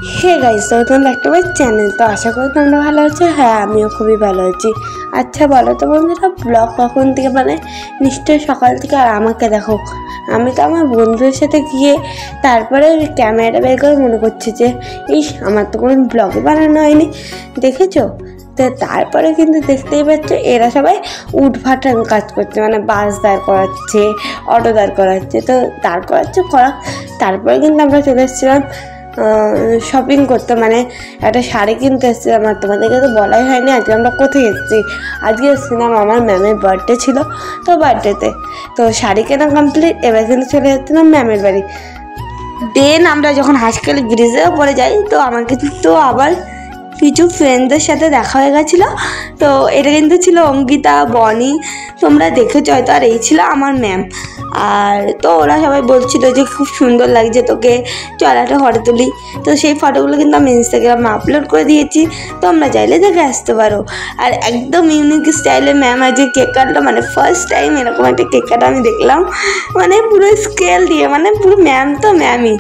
Hey guys, welcome back to my channel. তো আশা করি তোমরা ভালো আছো। হ্যাঁ, আমিও খুবই ভালো আছি। আচ্ছা বলো তো বন্ধুরা, ব্লগ কখন থেকে নিশ্চয়ই সকাল থেকে। আর আমাকে দেখো, আমি তো আমার বন্ধুদের সাথে গিয়ে তারপরে ক্যামেরাটা বের করে মনে করছি যে আমার তো কোনো ব্লগই বানানো হয়নি, দেখেছো? তো তারপরে কিন্তু দেখতেই পাচ্ছ এরা সবাই উঠভাটান কাজ করছে, বাস দাঁড় করাচ্ছে, অটো দাঁড় করাচ্ছে। তো দাঁড় করাচ্ছে তারপরে কিন্তু আমরা চলে এসেছিলাম শপিং করতে, একটা শাড়ি কিনতে এসেছিলাম। আর তোমাদেরকে তো বলাই হয়নি আজকে আমরা কোথায় এসেছি। আজকে এসেছিলাম আমার ম্যামের বার্থডে ছিল, তো বার্থডেতে তো শাড়ি কেনা কমপ্লিট। এবার কিন্তু চলে যাচ্ছিলাম ম্যামের বাড়ি। দেন আমরা যখন হাসখালি ব্রিজেও পড়ে যাই, তো আমার কিন্তু আবার কিছু ফ্রেন্ডদের সাথে দেখা হয়ে গেছিলো। তো এটা কিন্তু ছিল অঙ্কিতা, বনি, তোমরা দেখেছো হয়তো। আর এই ছিল আমার ম্যাম। আর তো ওরা সবাই বলছিল যে খুব সুন্দর লাগছে তোকে, চল একটা ফটো তুলি। তো সেই ফটোগুলো কিন্তু আমি ইনস্টাগ্রামে আপলোড করে দিয়েছি, তোমরা চাইলে দেখে আসতে পারো। আর একদম ইউনিক স্টাইলে ম্যাম আজকে কেক কাটলো, ফার্স্ট টাইম এরকম একটা কেক কাটা আমি দেখলাম। পুরো স্কেল দিয়ে, পুরো ম্যাম তো ম্যামই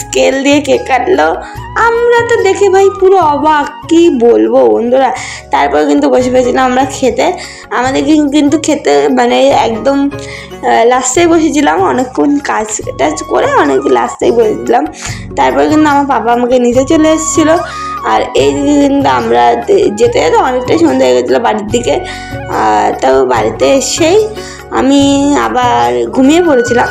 স্কেল দিয়ে কেক কাটলো। আমরা তো দেখে ভাই পুরো অবাক, কি বলবো বন্ধুরা। তারপর কিন্তু বসে পড়েছিলাম আমরা খেতে। আমাদের কিন্তু খেতে একদম লাস্টেই বসেছিলাম, অনেকক্ষণ কাজ টাজ করে অনেক লাস্টেই বসেছিলাম। তারপর কিন্তু আমার পাপা আমাকে নিচে চলে এসেছিলো। আর এই দিকে কিন্তু আমরা যেতে যেতে অনেকটাই সন্ধ্যা হয়ে গেছিলো বাড়ির দিকে। তো বাড়িতে এসেই আমি আবার ঘুমিয়ে পড়েছিলাম।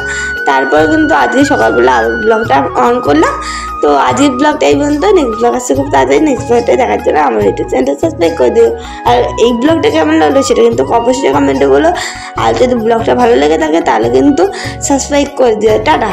তারপর কিন্তু আজকে সকালবেলা ব্লগটা অন করলাম। তো আজকের ব্লগটা এই পর্যন্ত। নেক্সট ব্লগ আসছে খুব তাড়াতাড়ি। নেক্সট ব্লগটা দেখার জন্য আমার ইউটিউব চ্যানেলটা সাবস্ক্রাইব করে দিও। আর এই ব্লগটা কেমন লাগলো সেটা কিন্তু অবশ্যই কমেন্টে বলো। আর যদি ব্লগটা ভালো লেগে থাকে তাহলে কিন্তু সাবস্ক্রাইব করে দিও। টাটা।